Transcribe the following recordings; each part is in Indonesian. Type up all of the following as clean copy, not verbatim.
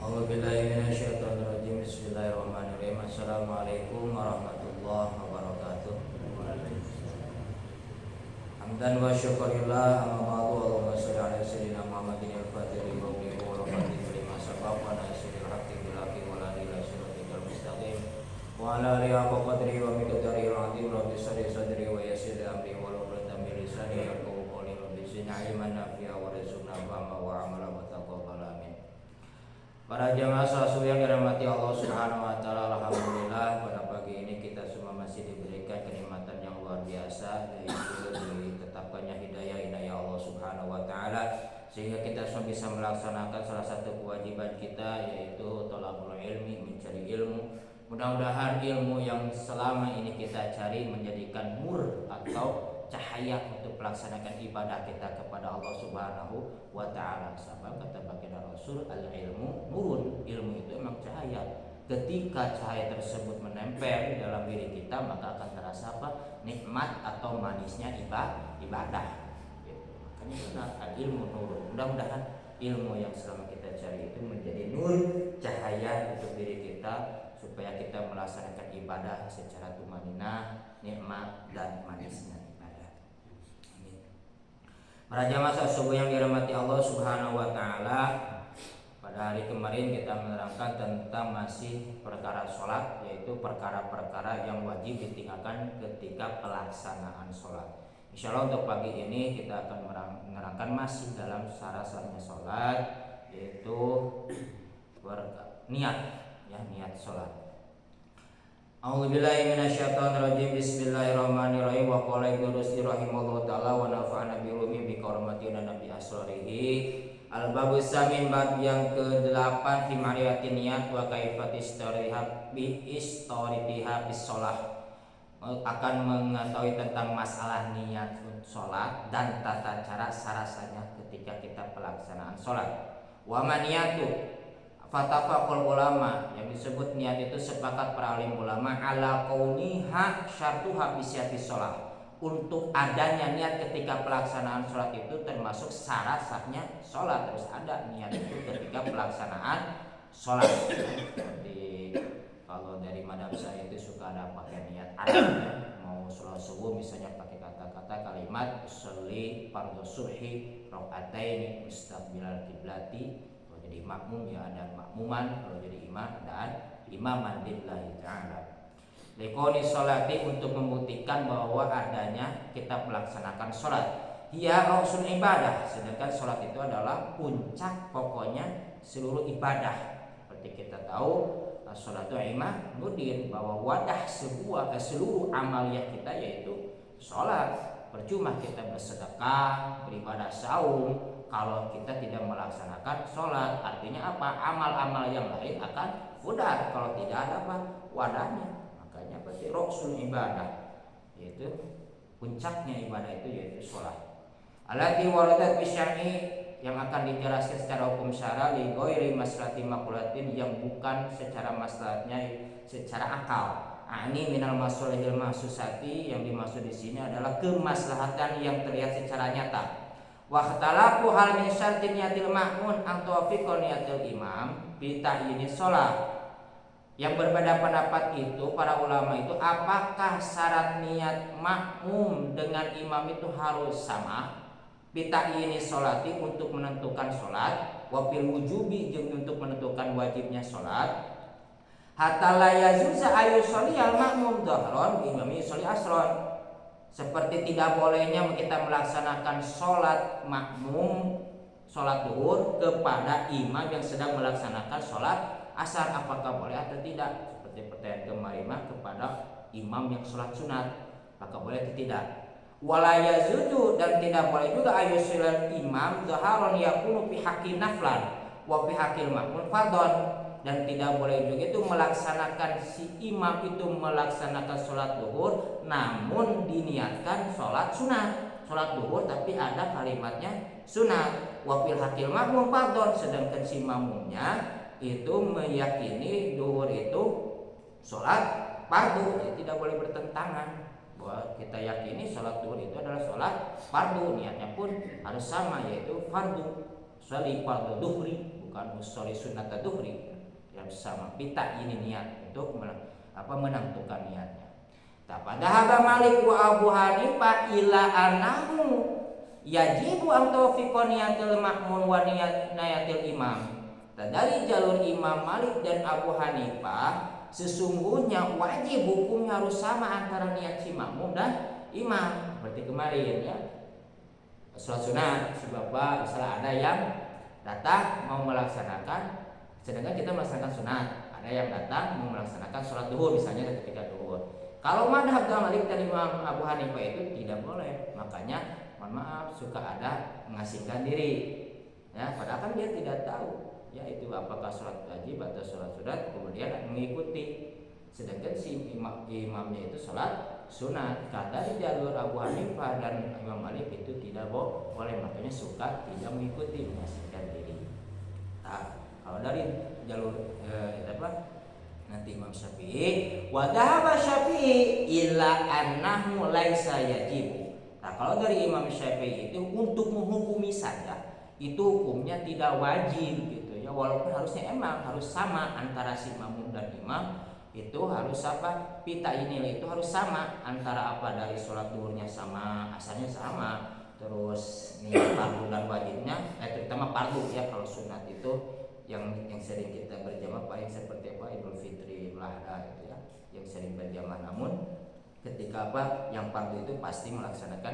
A'udzubillahiminasyaitonirrajim. Bismillahirrahmanirrahim. Assalamualaikum warahmatullahi wabarakatuh. Hamdan wa syukurillah. Amma ba'du. Allahumma shalli ala sayyidina Muhammadin al-fatih lima ughliqa wal khatimi lima sabaq wa nasiril haqqi bil haqqi wal hadi ila siratal mustaqim wa ala alihi haqqa qadrihi wa miqdarihi al-'azim. Rabbi shrah sadri wa yassir li amri wahlul 'uqdatam min lisani yafqahu qawli. Rabbi zidni ilman nafi'a wa rizqna fahma wa amala wa taqabbal. Amin. Para jamaah salat yang dirahmati Allah Subhanahu wa taala, alhamdulillah pada pagi ini kita semua masih diberikan kenikmatan yang luar biasa, yaitu ditetapkannya hidayah Allah Subhanahu wa taala, sehingga kita semua bisa melaksanakan salah satu kewajiban kita, yaitu thalabul ilmi, mencari ilmu. Mudah-mudahan ilmu yang selama ini kita cari menjadikan nur atau cahaya untuk melaksanakan ibadah kita kepada Allah Subhanahu wa taala. Sebab kata baginda Rasul, al-ilmu nurun, ilmu itu memang cahaya. Ketika cahaya tersebut menempel di dalam diri kita, maka akan terasa apa? Nikmat atau manisnya ibadah. Gitu. Makanya benar, al-ilmu nurun. Mudah-mudahan ilmu yang selama kita cari itu menjadi nur, cahaya untuk diri kita, supaya kita melaksanakan ibadah secara tumaninah, nikmat dan manisnya. Para jamaah salat subuh yang dirahmati Allah Subhanahu wa taala, pada hari kemarin kita menerangkan tentang masih perkara sholat, yaitu perkara-perkara yang wajib ditinggalkan ketika pelaksanaan sholat. Insya Allah untuk pagi ini kita akan menerangkan masih dalam syarat-syaratnya sholat, yaitu niat, ya, niat sholat. A'udzubillahi minasyaitonirrajim. Bismillahirrahmanirrahim. Wa qala Ibnu Rusdi rahimahullahu taala wa nafa'ana bi ulumi bi karamatihi nabi asrarihi. Al-babu samin, bab yang ke-8 fi ma'rifatin niyat wa kaifati istariha bi istaritiha bis shalah. Akan mengetahui tentang masalah niat sholat dan tata cara sarasanya ketika kita pelaksanaan sholat. Wa maniyatu fatafaqul ulama, yang disebut niat itu sepakat para alim ulama ala kauniha syartuha bisyatis sholat, untuk adanya niat ketika pelaksanaan sholat itu termasuk syarat sahnya sholat. Terus ada niat itu ketika pelaksanaan sholat. Seperti kalau dari madhab saya itu suka ada pakai niat Arab, mau sholat subuh misalnya pakai kata-kata kalimat sholli fardhu subhi rakaataini mustaqbilal qiblati. Jadi makmum ya ada makmuman, kalau jadi imam dan imaman lillahi ta'ala. Lekoni sholati, untuk membuktikan bahwa adanya kita melaksanakan sholat. Hiya rausul ibadah, sedangkan sholat itu adalah puncak pokoknya seluruh ibadah. Seperti kita tahu sholat itu imadudin, bahwa wadah seluruh amaliyah kita yaitu sholat. Percuma kita bersedekah, beribadah saum, kalau kita tidak melaksanakan sholat. Artinya apa? Amal-amal yang lain akan pudar kalau tidak ada apa? Wadahnya. Makanya berarti roksul ibadah, yaitu puncaknya ibadah itu yaitu sholat. Alati waradat bisyar'i, yang akan dijelaskan secara hukum syara li ghairi maslahati maqulatin, yang bukan secara maslahatnya secara akal. Ani minal maslahil mahsusati, yang dimaksud di sini adalah kemaslahatan yang terlihat secara nyata. Wa ikhtalafu hal min syartin niyatil ma'mun an tuwafiqa niyatil imam bi ta'yinis shalah. Yang berbeda pendapat itu para ulama itu, apakah syarat niat makmum dengan imam itu harus sama bi ta'yinis sholati, untuk menentukan sholat, wa bil wujubi, jeung untuk menentukan wajibnya sholat, hatta la yazuza ayu sholiyal makmum dhahron imami sholli asron. Seperti tidak bolehnya kita melaksanakan sholat makmum, sholat duhur kepada imam yang sedang melaksanakan sholat asar, apakah boleh atau tidak? Seperti pertanyaan kemarin kepada imam yang sholat sunat, apakah boleh atau tidak? Wala yazudu, dan tidak boleh juga ayusul imam dhaharon yakunu fi haqqi naflan wa fi haqqil makmum fardhon. Dan tidak boleh juga itu melaksanakan si imam itu melaksanakan sholat duhur namun diniatkan sholat sunat, sholat duhur tapi ada kalimatnya sunat. Wafil hakil makmum fardhon, sedangkan si makmumnya itu meyakini duhur itu sholat fardu. Jadi tidak boleh bertentangan, bahwa kita yakini sholat duhur itu adalah sholat fardu, niatnya pun harus sama, yaitu fardu, sholli fardu duhri, menentukan usul sunat duhri yang sama pita ini niat untuk menentukan niatnya. Pada Malik wa Abu Hanifah ila anahu yajibu an tawfiqa niyatil makmum wa niyatil imam. Dari jalur Imam Malik dan Abu Hanifah sesungguhnya wajib hukumnya harus sama antara niat si makmum dan imam. Berarti kemarin ya sholat sunat sebab misalnya ada yang datang mau melaksanakan, sedangkan kita melaksanakan sunat, ada yang datang mau melaksanakan sholat duhur misalnya ketika duhur. Kalau madhab Malik dan Imam Abu Hanifah itu tidak boleh, makanya mohon maaf suka ada mengasingkan diri ya, padahal kan dia tidak tahu ya itu apakah sholat wajib atau sholat sunat, kemudian mengikuti, sedangkan si imamnya itu sholat sunat. Kata di jalur Abu Hanifah dan Imam Malik itu tidak boleh, makanya suka tidak mengikuti, mengasingkan diri. Nah, kalau dari jalur nanti Imam Syafi'i wa dhahaba Syafi'i illa annahu laisa yajib. Nah, kalau dari Imam Syafi'i itu untuk menghukumi saja itu hukumnya tidak wajib gitu ya, walaupun harusnya emang harus sama antara si makmum dan imam, itu harus apa, pita ini itu harus sama antara apa, dari sholat duhurnya sama, asalnya sama, terus niat fardu dan wajibnya terutama fardu ya. Kalau sunat itu yang sering kita berjamaah paling seperti apa, Idul Fitri, Idul Adha itu ya, yang sering berjamaah. Namun ketika apa yang fardu itu pasti melaksanakan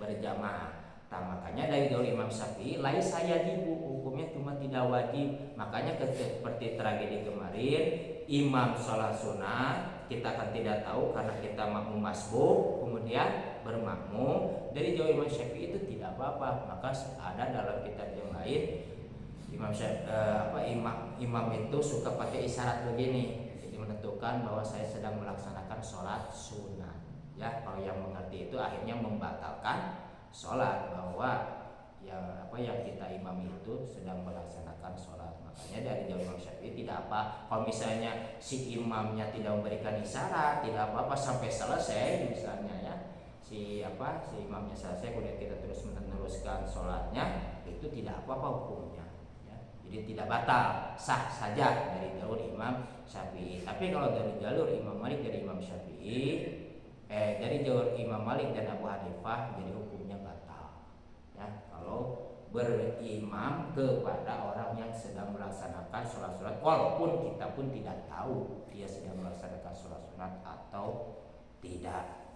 berjamaah. Nah, makanya dari jalur Imam Syafi'i laisa yajibu, hukumnya cuma tidak wajib. Makanya seperti tragedi kemarin, imam sholat sunat kita kan tidak tahu karena kita makmum masbuk, kemudian bermakmum. Dari jalur Imam Syafi'i itu tidak apa-apa. Maka ada dalam kitab yang lain imam itu suka pakai isyarat begini, jadi menentukan bahwa saya sedang melaksanakan sholat sunat ya. Kalau yang mengerti itu akhirnya membatalkan sholat, bahwa yang kita imam itu sedang melaksanakan sholat. Makanya dari jalur Imam Syafi'i tidak apa kalau misalnya si imamnya tidak memberikan isyarat, tidak apa-apa sampai selesai misalnya ya, si imamnya selesai kemudian kita terus meneruskan sholatnya, itu tidak apa-apa hukumnya ya. Jadi tidak batal, sah saja dari jalur Imam Syafi'i. Tapi kalau dari jalur Imam Malik dari Imam Syafi'i dari jalur Imam Malik dan Abu Hanifah jadi hukumnya batal ya, kalau berimam kepada orang yang sedang melaksanakan sholat walaupun kita pun tidak tahu dia sedang melaksanakan sholat sunat atau tidak.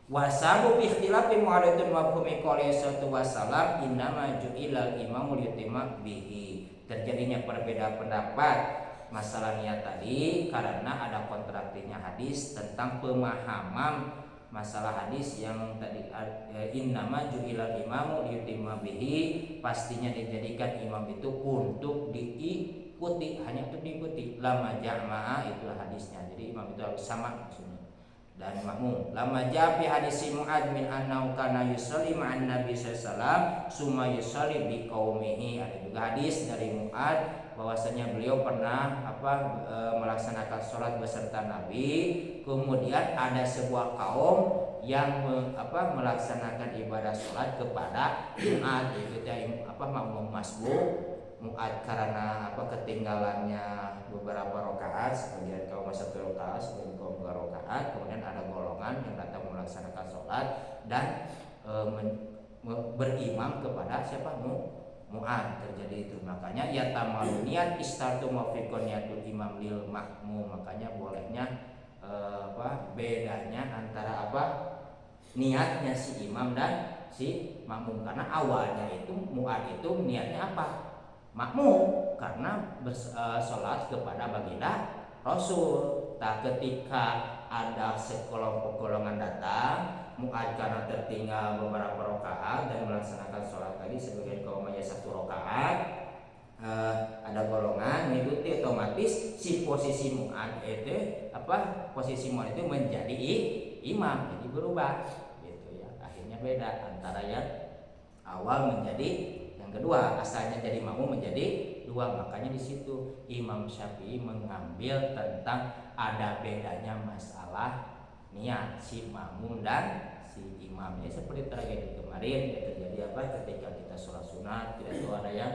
Wasabu fi ikhtilafi mu'adatun mafhumi qouli sallallahu wasallam innama ju'ilal imamu liyutimma bihi. Terjadinya perbedaan pendapat masalah niat tadi karena ada kontradiktifnya hadis tentang pemahaman masalah hadis yang tadi innama ju'ilal imamu liyutimma bihi, pastinya dijadikan imam itu untuk diikuti, hanya untuk diikuti. Lama jamaah itulah hadisnya, jadi imam itu harus sama maksudnya dan makmum. Lama japi hadis Mu'ad min annahu kana yusalli ma'an nabi sallallahu alaihi wasallam summa yusalli bi qaumihi. Ada juga hadis dari Mu'ad bahwasanya beliau pernah melaksanakan sholat beserta Nabi, kemudian ada sebuah kaum yang melaksanakan ibadah sholat kepada Mu'ad, itu makmum masbuk. Mu'ad karena ketinggalannya beberapa rakaat, sebagian kaum satu rakaat, sebagian kaum dua rakaat, kemudian ada golongan yang datang melaksanakan sholat dan berimam kepada siapa? Mu'ad. Terjadi itu, makanya ya tamalu niat istatu mafiqon niatul imam lil makmum. Makanya bolehnya bedanya antara niatnya si imam dan si makmum, karena awalnya itu Mu'ad itu niatnya makmum karena sholat kepada baginda Rasul. Tak ketika ada sekelompok golongan datang, Mu'ad karena tertinggal beberapa rakaat dan melaksanakan sholat tadi sebagian kaumnya satu rakaat, ada golongan mengikuti, otomatis si posisi Mu'ad itu posisi Mu'ad itu menjadi imam, jadi berubah gitu ya. Akhirnya beda antara yang awal menjadi yang kedua, asalnya jadi makmum menjadi dua. Makanya di situ Imam Syafi'i mengambil tentang ada bedanya masalah niat si makmum dan si imam. Ini seperti tragedi kemarin yang terjadi ketika kita sholat sunat, tidak tahu ada yang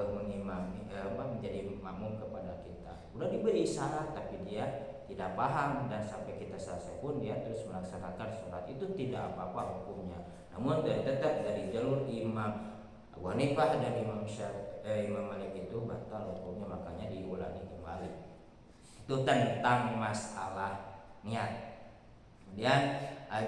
mengimami menjadi makmum kepada kita. Udah diberi syarat tapi dia tidak paham dan sampai kita selesai pun dia terus melaksanakan sholat, itu tidak apa-apa hukumnya. Namun tetap dari jalur Imam Abu Hanifah dan Imam Malik itu batal hukumnya, makanya diulangi kembali. Itu tentang masalah niat. Kemudian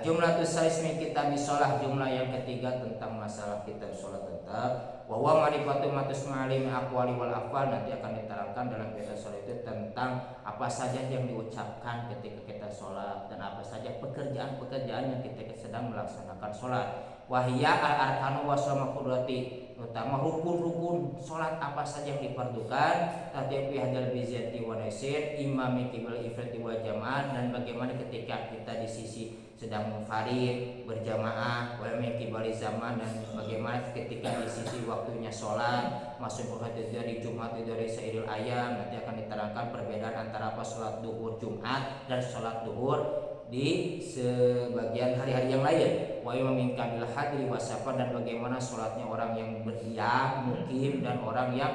jumlah tusaismi kita bisolah, jumlah yang ketiga tentang masalah kita sholat tetap bahwa marifatu matus ma'alim aqwali wal afal, nanti akan diterangkan dalam kita sholat itu tentang apa saja yang diucapkan ketika kita sholat dan apa saja pekerjaan-pekerjaan yang kita sedang melaksanakan sholat. Wahia al-arkanu wasama qudrati, utama rukun-rukun sholat apa saja yang diperlukan, tatipi hadal bizati wa nasir imami kibal ifrati wa jamaah, dan bagaimana ketika kita di sisi sedang munfarid berjamaah wa min kibali zaman, dan bagaimana ketika di sisi waktunya sholat masuk dari Jumat dari sairil ayam. Nanti akan diterangkan perbedaan antara apa sholat duhur Jumat dan sholat duhur di sebagian hari-hari yang lain. Wa imamin kamil hadri wasafar, dan bagaimana sholatnya orang yang berdiam mukim dan orang yang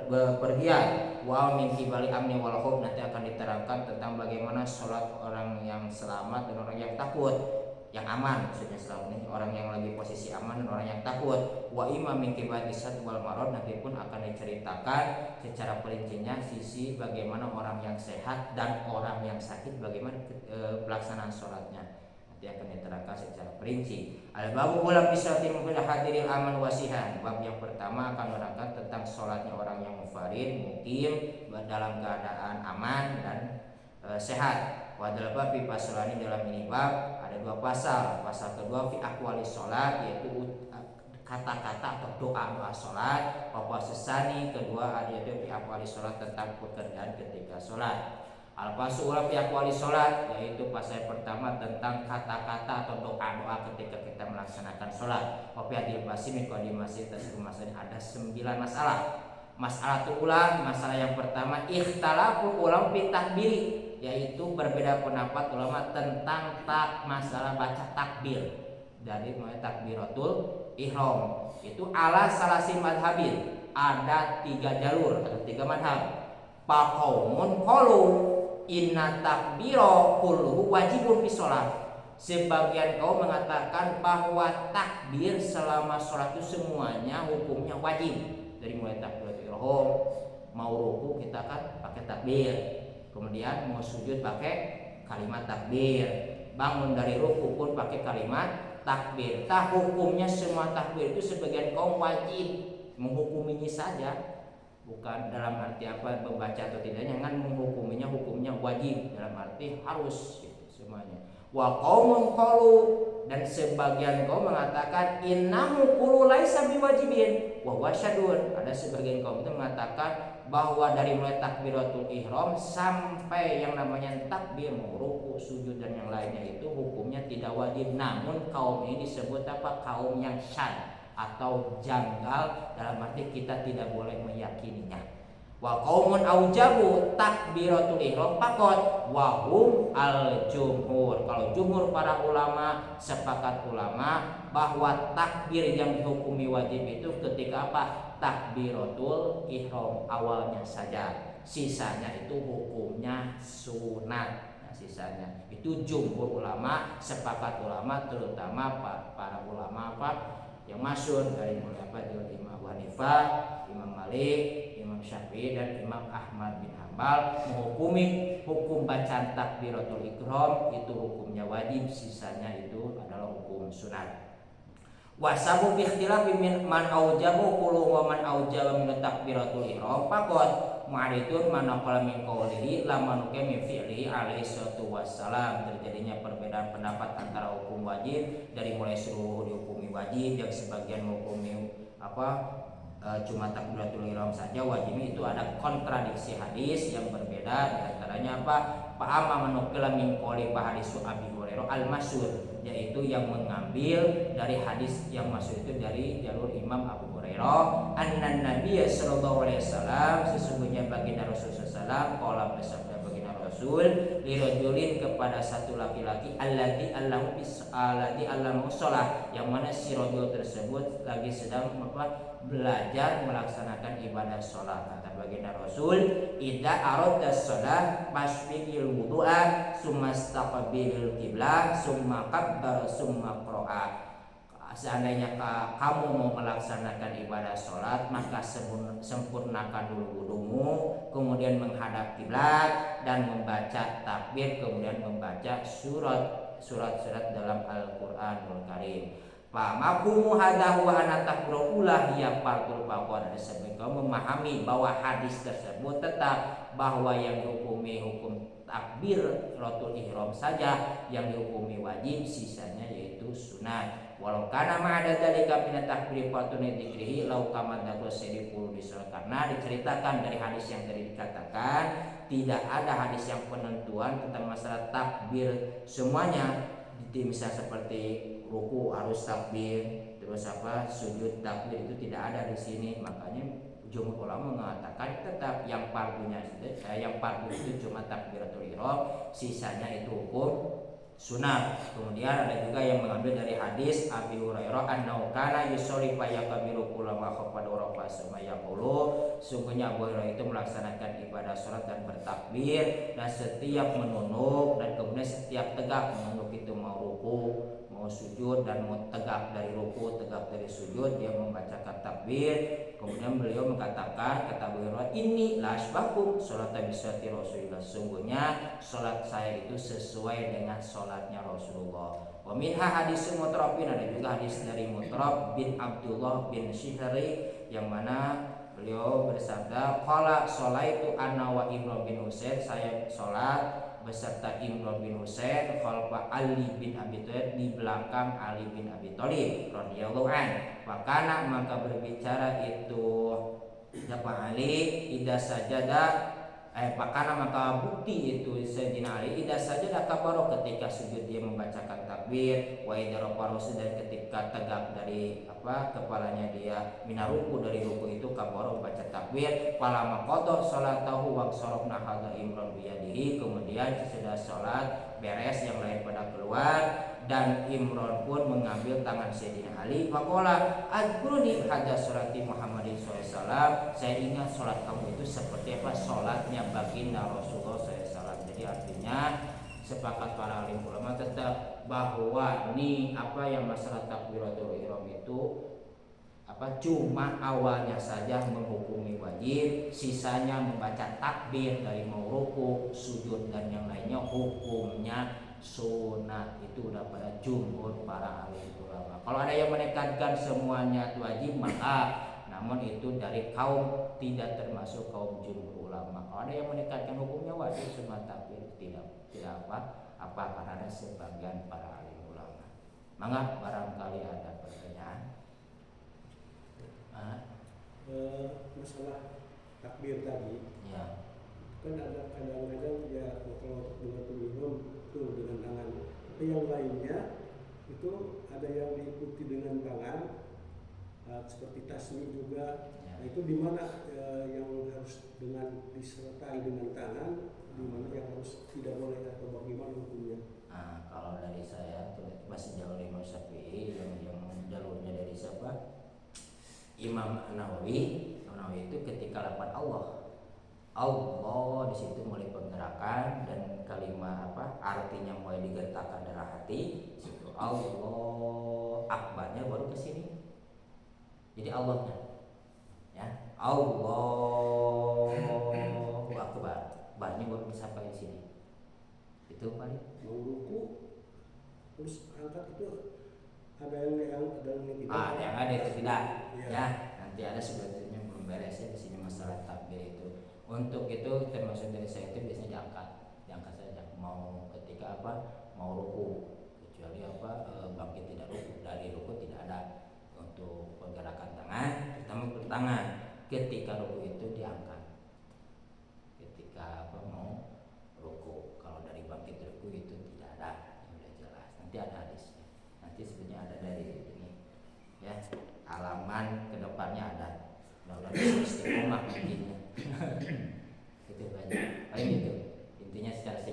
bepergian. Wa min kibali amni wal khauf, nanti akan diterangkan tentang bagaimana sholat orang yang selamat dan orang yang takut, yang aman, maksudnya selamat ini orang yang lagi posisi aman dan orang yang takut. Wa imam min kibali sad wal marad, nanti pun akan diceritakan secara perincinya sisi bagaimana orang yang sehat dan orang yang sakit bagaimana pelaksanaan sholatnya, nanti akan diterangkan secara perinci. Al-babu ulam bisati mufid hadiril aman wasihan, bab yang pertama akan menerangkan tentang sholatnya orang yang mufarid mukim dalam keadaan aman dan sehat. Wadal bab fi faslani, dalam ini bab ada dua pasal. Pasal kedua fi aqwali sholat, yaitu kata-kata atau doa sholat. Pasal kedua ada yaitu fi aqwali sholat, tentang pekerjaan ketika sholat. Al-fasula fi aqwali sholat, yaitu pasal pertama tentang kata-kata atau doa-doa ketika kita melaksanakan sholat. Wafi hadil basim kodimasi tersebut masalah ada 9 masalah. Masalah ulang, masalah yang pertama ikhtilaful ulam fi takbiri, yaitu berbeda pendapat ulama tentang masalah baca takbir dari mulai takbiratul ihram. Itu ala salasi madhabil, ada 3 jalur atau 3 madhab. Pakaumun qalu inna takbiro kulluhu wajibun fi sholat. Sebagian kaum mengatakan bahwa takbir selama sholat itu semuanya hukumnya wajib. Dari mulai takbiratul ihram, mau ruku kita kan pakai takbir, kemudian mau sujud pakai kalimat takbir, bangun dari ruku pun pakai kalimat takbir. Hukumnya semua takbir itu sebagian kaum wajib, menghukuminya saja, bukan dalam arti apa membaca atau tidaknya, kan menghukuminya hukumnya wajib dalam arti harus gitu, semuanya. Wa qaumun qalu, dan sebagian kaum mengatakan innahu kullu laisa biwajibin wa wasyadun. Ada sebagian kaum itu mengatakan bahwa dari mulai takbiratul ihram sampai yang namanya takbir mau ruku, sujud dan yang lainnya itu hukumnya tidak wajib. Namun kaum ini disebut apa? Kaum yang syad atau janggal, dalam arti kita tidak boleh meyakininya. Wa qaumun aujabu takbiratul ihram faqat wa hum al jumhur. Kalau jumhur para ulama, sepakat ulama bahwa takbir yang dihukumi wajib itu ketika apa? Takbiratul ihram awalnya saja, sisanya itu hukumnya sunat. Nah, sisanya itu jumhur ulama, sepakat ulama, terutama para ulama apa yang masyhur dari mulai apa dari Imam Abu Hanifah, Imam Malik, Imam Syafi'i dan Imam Ahmad bin Hambal menghukumi hukum bacaan takbiratul ihram itu hukumnya wajib, sisanya itu adalah hukum sunat. Wasabu bi ikhtilafi min man aujabu qulu wa man aujaba min takbiratul ihram faqad mu'aridun man qala min qawlihi lamman min fi'li alaihi salatu wassalam. Terjadinya perbedaan pendapat antara hukum wajib dari mulai seluruh dihukumi wajib, yang sebagian menghukumi apa cuma takbiratul ihram saja wajib. Itu ada kontradiksi hadis yang berbeda, diantaranya apa? Fa'ama manukila min qawli hadisu Abi Hurairah al-masyhur, yaitu yang mengambil dari hadis yang masyhur itu dari jalur Imam Abu Hurairah, anna Nabiy sallallahu alaihi wasallam, sesungguhnya baginda Rasulullah sallallahu alaihi wasallam qala bersabda baginda Rasul Rasul lirajulin kepada satu laki-laki alladzi allamu shalah, yang mana si rajul tersebut lagi sedang belajar melaksanakan ibadah sholat. Kata baginda Rasul, idza aradta shalah fasbiqil wudu'a summa istaqbilil qiblah summa kabbar summa qra'a. Seandainya kamu mau melaksanakan ibadah sholat, maka sempurnakan dulu wudumu, kemudian menghadap kiblat dan membaca takbir, kemudian membaca surat-surat dalam Al-Qur'anul Karim. Fa mafhumu hadza huwa anna takbirullah ya fardul faqad. Kau memahami bahwa hadis tersebut tetap bahwa yang dihukumi hukum takbiratul ihram saja, yang dihukumi wajib sisanya yaitu sunat. Walau kana ma'ada dzalika min at-takbir fatun dzikrihi law kama dzakra sayyidul bisul, karena diceritakan dari hadis yang tadi dikatakan tidak ada hadis yang penentuan tentang masalah takbir semuanya. Misal seperti ruku harus takbir, terus sujud takbir, itu tidak ada di sini. Makanya jumhur ulama mengatakan tetap yang fardunya yang fardu itu cuma takbiratul ihram, sisanya itu hukum sunat. Kemudian ada juga yang mengambil dari hadis Abi Hurairah annahu kana yusolli fa yakabiru kullama khafada rafa sama yaqulu, sungguhnya Abu Hurairah itu melaksanakan ibadah salat dan bertakbir, dan setiap menunduk dan kemudian setiap tegak, menunduk itu mau ruku mau sujud dan mau tegak dari ruku tegak dari sujud, dia membacakan takbir. Kemudian beliau mengatakan, kata Abu Hurairah, ini lasbakum sholat bisati Rasulullah, sungguhnya sholat saya itu sesuai dengan sholatnya Rasulullah. Wa minha hadis Mutrabin, ada juga hadis dari Mutrab bin Abdullah bin Syihri, yang mana beliau bersabda, qala sholaitu ana wa Imran bin Husain, saya sholat beserta Imran bin Husain khalfa Ali bin Abi Thalib, di belakang Ali bin Abi Thalib radhiyallahu an. Wakana, maka berbicara itu siapa Ali, idza sajada pakana, maka bukti itu Sayyidina Ali idza sajada kabaro, ketika sujud dia membacakan takbir, wa idza rafa'a, dan ketika tegak dari kepalanya dia minaruku dari ruku itu kabaro membaca takbir. Palama qada salatahu wa sarafna hadza Imran biyadihi, kemudian sesudah salat beres yang lain pada keluar dan Imran pun mengambil tangan Sayyidina Ali. Faqala adkuruni hadza salati Muhammadin SAW, saya ingat salat kamu itu seperti salatnya baginda Rasulullah SAW. Jadi artinya sepakat para alim ulama tetap bahwa yang masalah takbiratul ihram itu cuma awalnya saja menghukumi wajib, sisanya membaca takbir dari mau ruku, sujud dan yang lainnya hukumnya sunat. Itu udah pada jumhur para alim ulama. Kalau ada yang menekankan semuanya wajib, maka namun itu dari kaum tidak termasuk kaum jumhur ulama. Kalau ada yang menekankan hukumnya wajib semua takbir, tidak karena ada sebagian para alim ulama. Mangga barangkali ada pertanyaan. Masalah takbir tadi, Ya. kan ada kadang-kadang ya kalau dengan ihram itu dengan tangan, tapi yang lainnya itu ada yang diikuti dengan tangan, seperti tasbih juga. Ya. Nah, itu di mana yang harus disertai dengan tangan, di mana yang harus tidak boleh, atau bagaimana hukumnya? Kalau dari saya masih jalur Imam Syafi'i, yang jalurnya dari siapa? Imam Nawawi itu ketika lafaz Allah di situ mulai penggerakan dan kalimat artinya mulai digertakkan dalam hati. Situ Allah akbarnya baru ke sini. Jadi Allahnya ya Allahu akbar, barnya baru sampai di sini. Itu paling mau ruku terus angkat itu ada yang tidak. Ada itu tidak. Ya. Ya, nanti ada sebetulnya belum beres ya di sini masalah takbir itu. Untuk itu termasuk dari saya itu biasanya diangkat saja. Mau ketika mau ruku, kecuali bangkit tidak ruku, dari ruku tidak ada. Untuk pergerakan tangan, terutama tangan ketika ruku itu diangkat. Ketika mau ruku, kalau dari bangkit ruku itu tidak ada, yang sudah jelas. Nanti ada hadisnya. Nanti sebenarnya ada dari ini ya, halaman kedepannya ada. Mudah-mudahan istiqomah nantinya. Itu banyak. Paling itu intinya secara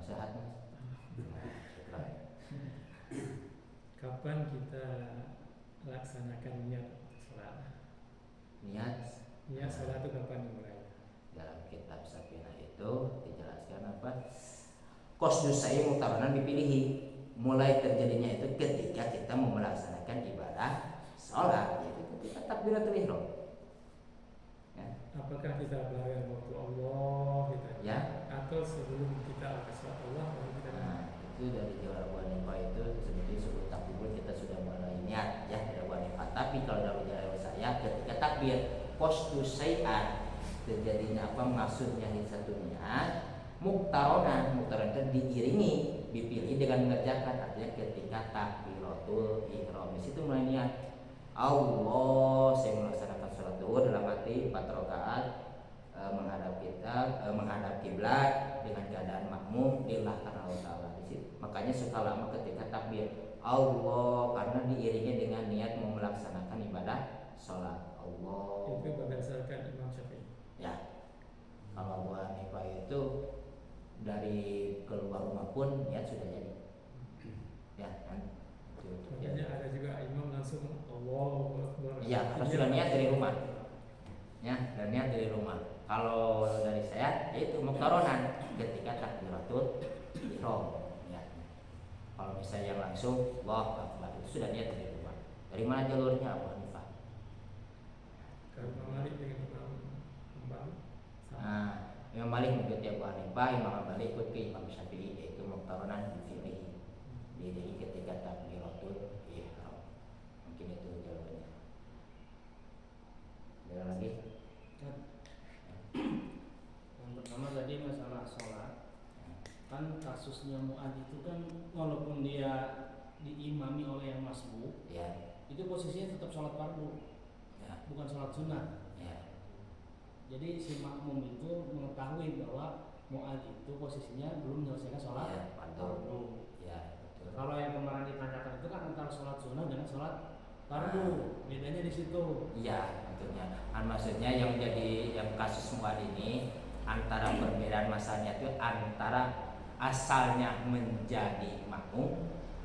sehat Mas. Kapan kita laksanakan niat sholat? Niat Sholat itu kapan dimulai? dalam kitab Safinah itu dijelaskan apa? Qasdus sa'i muktaronan dipilih. Mulai terjadinya itu ketika kita mau melaksanakan ibadah sholat, yaitu ketika takbiratul ihram. Ya. Apakah kita belajar waktu Allah kita, Ya. atau sebelum kita sholat Allah baru kita? Nah, itu dari Jawa Abu Hanifah itu seperti sebelum takbir kita sudah mulai niat ya dari Abu Hanifah. Tapi kalau dari Jawa saya ketika takbir qasdus sa'i'an terjadinya apa maksudnya di satu niat muktaronan itu diiringi dipilih dengan mengerjakan artinya ketika takbiratul ihram di situ mulai niat Allah saya melaksanakan sholat zuhur dalam hati 4 rakaat menghadap menghadap kiblat dengan keadaan makmum lillah karena Allah Ta'ala di situ. Makanya suka lama ketika takbir Allah karena diiringi dengan niat mau melaksanakan ibadah sholat Allah. Itu berdasarkan Imam Syafi'i. Ya, kalau Abu Hanifah itu dari keluar rumah pun niat sudah jadi. Ya kan? Makanya ada juga imam langsung Allahu Akbar. Iya, harus sudah niat dari rumah. Ya, dan niat dari rumah. Kalau dari saya itu muktaronan ketika takbiratul ihram. Ya. Kalau misalnya yang langsung Allahu Akbar itu sudah niat dari rumah. Dari mana jalurnya Abu Hanifah? Karena Malik dengan Imam Malik. Nah, Imam Malik mengikuti Abu Hanifah, Imam Malik ikut ke Imam Syafi'i yaitu muktaronan dipilih. Jadi ketika takbiratul ihram. Mungkin itu jawabannya. Ada lagi? Yang pertama tadi masalah sholat. Kan kasusnya Mu'adz itu kan walaupun dia diimami oleh yang masbuk, Ya, itu posisinya tetap sholat fardu, ya, bukan sholat sunnah. ya. Jadi si makmum itu mengetahui bahwa Mu'adz itu posisinya belum menyelesaikan sholat Ya, fardu. fardu. Ya, betul. Kalau yang kemarin ditanyakan itu kan antara sholat sunnah dengan sholat fardu, bedanya di situ. Iya, tentunya. Maksudnya yang jadi yang kasus Mu'adz ini antara perbedaan masalahnya itu antara asalnya menjadi makmum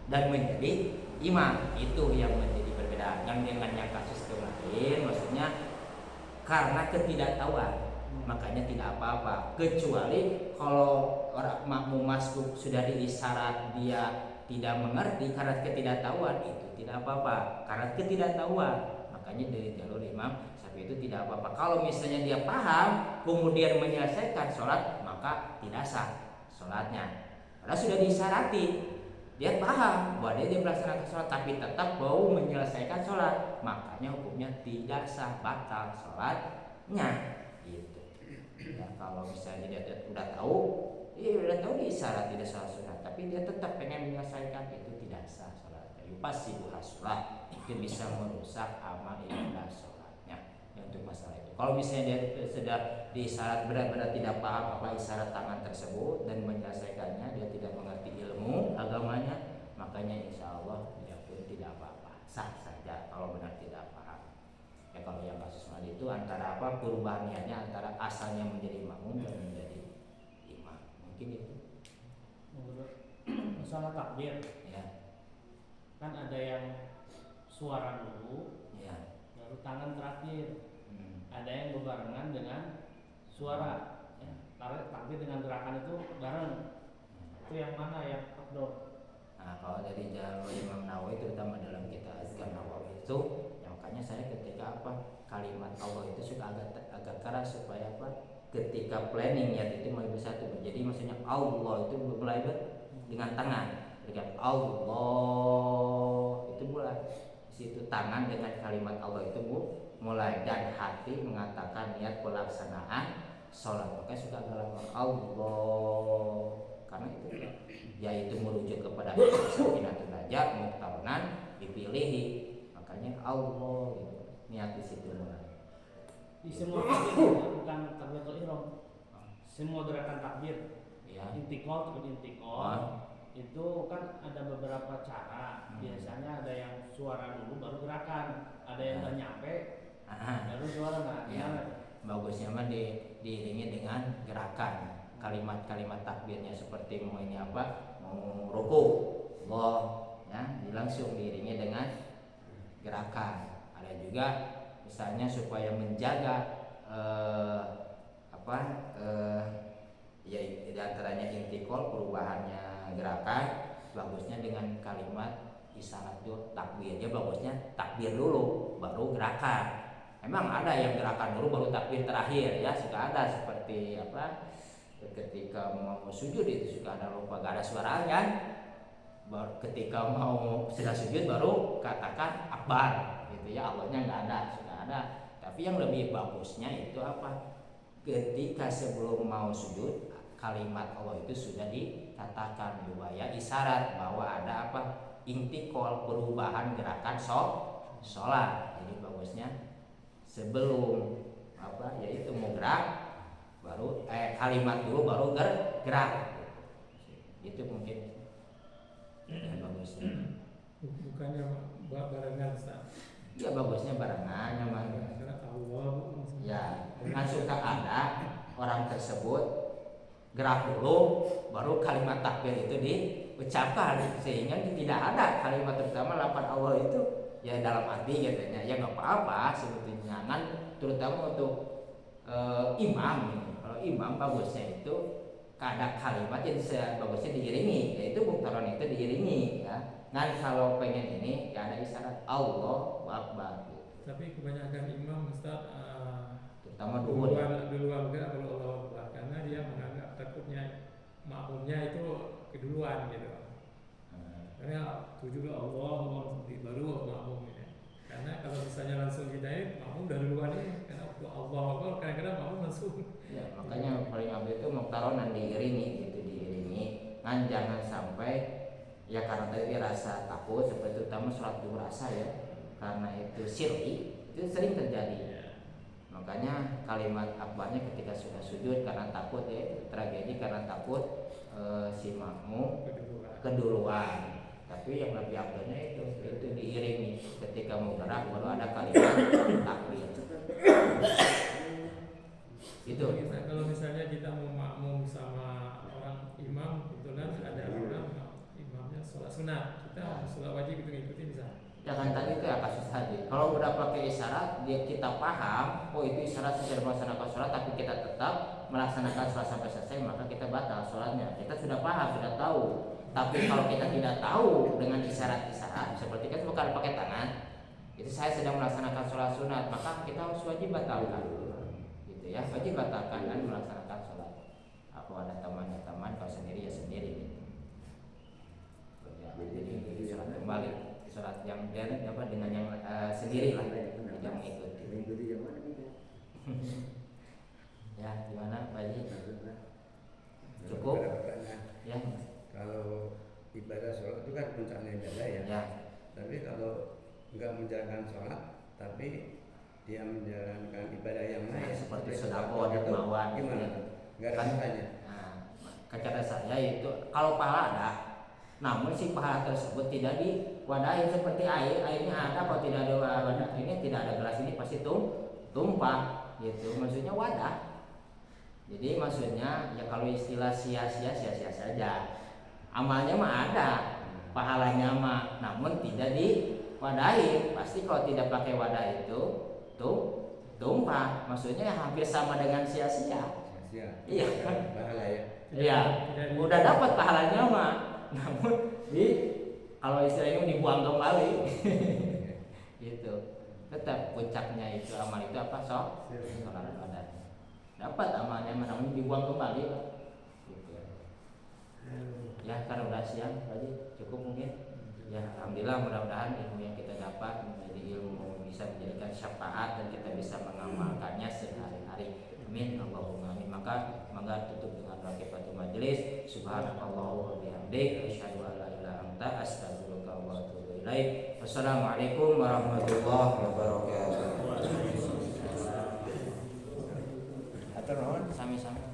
dan menjadi imam, itu yang menjadi perbedaan. Yang dengan yang kasus kemarin maksudnya karena ketidaktahuan makanya tidak apa-apa, kecuali kalau orang makmum masbuk sudah diisyarat dia tidak mengerti karena ketidaktahuan, itu tidak apa-apa karena ketidaktahuan. Makanya dari jalur Imam Syafi'i itu tidak apa-apa. Kalau misalnya dia paham kemudian menyelesaikan sholat, maka tidak sah sholatnya. Karena sudah diisyarati, dia paham bahwa dia melaksanakan sholat tapi tetap mau menyelesaikan sholat, makanya hukumnya tidak sah, batal sholatnya. Gitu. Ya, kalau misalnya dia udah tahu, udah tahu diisyarat tidak sholat sunat, tapi dia tetap pengen menyelesaikan, itu tidak sah sholat. Jadi pasti sholat itu bisa merusak amal ibadah sholatnya. Ya, untuk masalah itu. Kalau misalnya dia sudah diisyarat benar-benar tidak paham apa isyarat tangan tersebut dan menyelesaikannya, dia tidak mengerti ilmu agamanya, makanya insya Allah dia pun tidak apa-apa, sah saja kalau benar tidak paham. Ya, kalau yang kasus Mu'adz itu antara apa perubahan niatnya antara asalnya menjadi makmum dan menjadi imam, mungkin itu. Masalah takbir, Ya, kan ada yang suara dulu, ya. baru tangan terakhir. Ada yang berbarengan dengan suara. Ya. Takbir dengan gerakan itu bareng. Itu yang mana yang afdol? Nah, kalau dari jalur Imam Nawawi terutama dalam kitab Azkar Nawawi itu, ya makanya saya ketika kalimat Allah itu suka agak keras supaya ketika planning niat itu mulai bersatu. Jadi maksudnya Allah itu mulai dengan tangan, dengan Allah itu mulai di situ tangan dengan kalimat Allah itu mulai, dan hati mengatakan niat pelaksanaan sholat. Makanya suka agak Allah karena itu yaitu merujuk kepada sakinatun najah muktaronan dipilih, makanya Allah gitu. Niat di situ mulai. Di semua takbir bukan takbiratul ihram. Semua gerakan takbir, Ya. intikal atau intikal, itu kan ada beberapa cara. Biasanya ada yang suara dulu baru gerakan, ada yang udah nyampe baru suara. Nah, Ya. Bagusnya mah diiringi dengan gerakan. kalimat-kalimat takbirnya seperti mau ini apa, mau ruku, Allah, ya, langsung diiringi dengan gerakan. Ada juga misalnya supaya menjaga ya di antaranya intikal perubahannya gerakan, bagusnya dengan kalimat isyarat dulu takbir. Dia bagusnya takbir dulu baru gerakan. Memang ada yang gerakan dulu baru takbir terakhir, ya suka ada seperti apa ketika mau sujud itu suka ada lupa gak ada suaranya. Baru ketika mau sudah sujud baru katakan akbar gitu ya, Allahnya nggak ada, sudah ada. Tapi yang lebih bagusnya itu apa? Ketika sebelum mau sujud kalimat Allah itu sudah dikatakan juga ya, isyarat bahwa ada apa, intikal perubahan gerakan sholat. Jadi bagusnya sebelum apa yaitu mau gerak baru kalimat dulu baru gerak. Itu mungkin bagusnya. Bukannya barengan Ustaz. Ya bagusnya barengan memang. Karena Allah Ya, kan suka ada orang tersebut gerak dulu baru kalimat takbir itu diucapkan, sehingga tidak ada kalimat terutama lafaz Allah itu ya dalam arti katanya ya nggak apa-apa sebetulnya kan, terutama untuk imam. Kalau imam bagusnya itu ada kalimat yang bagusnya diiringi, yaitu muktaron itu diiringi ya. Kan kalau pengen ini ya ada isyarat Allahu Akbar. Tapi kebanyakan imam Ustaz Terutama dulu duluan enggak kalau Allah Akbar, karena dia menganggap takutnya makmumnya itu keduluan gitu. Karena tujuh Allah baru makmum ini. Karena kalau misalnya langsung hidayat, makmum udah duluan ya. Karena waktu Allah Akbar kadang-kadang makmum langsung. Ya, makanya paling ambil itu muktaronan diiringi gitu, diiringi. Kan jangan sampai ya karena tadi rasa takut seperti terutama sholat duhur asar ya. Karena itu syirki, itu sering terjadi. Makanya kalimat akbarnya ketika sudah sujud karena takut ya, tragedi karena takut si makmum keduluan. Tapi yang lebih abdulnya itu diiringi ketika mau gerak baru ada kalimat takbir. Itu. Kalau misalnya kita mau makmum sama orang imam, kebetulan ada orang imamnya sholat sunat, kita sholat wajib itu ngikutin bisa. Jangan tadi itu ya kasus tadi. Kalau udah pakai isyarat, kita paham, oh itu isyarat secara melaksanakan sholat, tapi kita tetap melaksanakan sholat sampai selesai, maka kita batal sholatnya. Kita sudah paham, sudah tahu. Tapi kalau kita tidak tahu dengan isyarat-isyarat, seperti kan bukan pakai tangan, itu saya sedang melaksanakan sholat sunat, maka kita harus wajib batalkan. Gitu ya, wajib batalkan dan melaksanakan sholat. Aku ada temannya teman, kalau sendiri ya sendiri. Gitu. Ya, jadi sholat kembali. Sholat yang apa dengan yang sendiri lah, tidak mengikuti. Ya, gimana Pak Haji? Cukup? Ya. Kalau ibadah sholat itu kan puncaknya ibadah ya. Ya. Tapi kalau nggak menjalankan sholat, tapi dia menjalankan ibadah yang lain seperti sedekah, dermawan, gimana? Nggak ada makanya. Nah, kata saya itu kalau pahala ada, namun si pahala tersebut tidak diwadahi seperti airnya ada, kalau tidak ada wadah ini, tidak ada gelas ini pasti tumpah gitu, maksudnya wadah. Jadi maksudnya ya kalau istilah sia-sia saja, amalnya mah ada, pahalanya mah, namun tidak diwadahi. Pasti kalau tidak pakai wadah itu tumpah, maksudnya hampir sama dengan sia-sia. Iya, pahala ya. Iya, udah dapat pahalanya mah, namun kalau istilah ini dibuang kembali. Gitu. Tetap puncaknya itu amal itu apa sholat wadah. Dapat amalnya namun dibuang kembali. Gitu. Ya karena udah siang tadi cukup mungkin. Ya alhamdulillah, mudah-mudahan ilmu yang kita dapat menjadi ilmu bisa menjadikan syafaat dan kita bisa mengamalkannya sehari-hari. Amin Allahumma amin. Maka tutup dengan rakaat majelis. Subhanallah wa bihamdihi asyhadu an la ilaha illa anta astaghfiruka wa atubu ilaik. Wassalamualaikum warahmatullahi wabarakatuh. Atur nuhun sami-sami.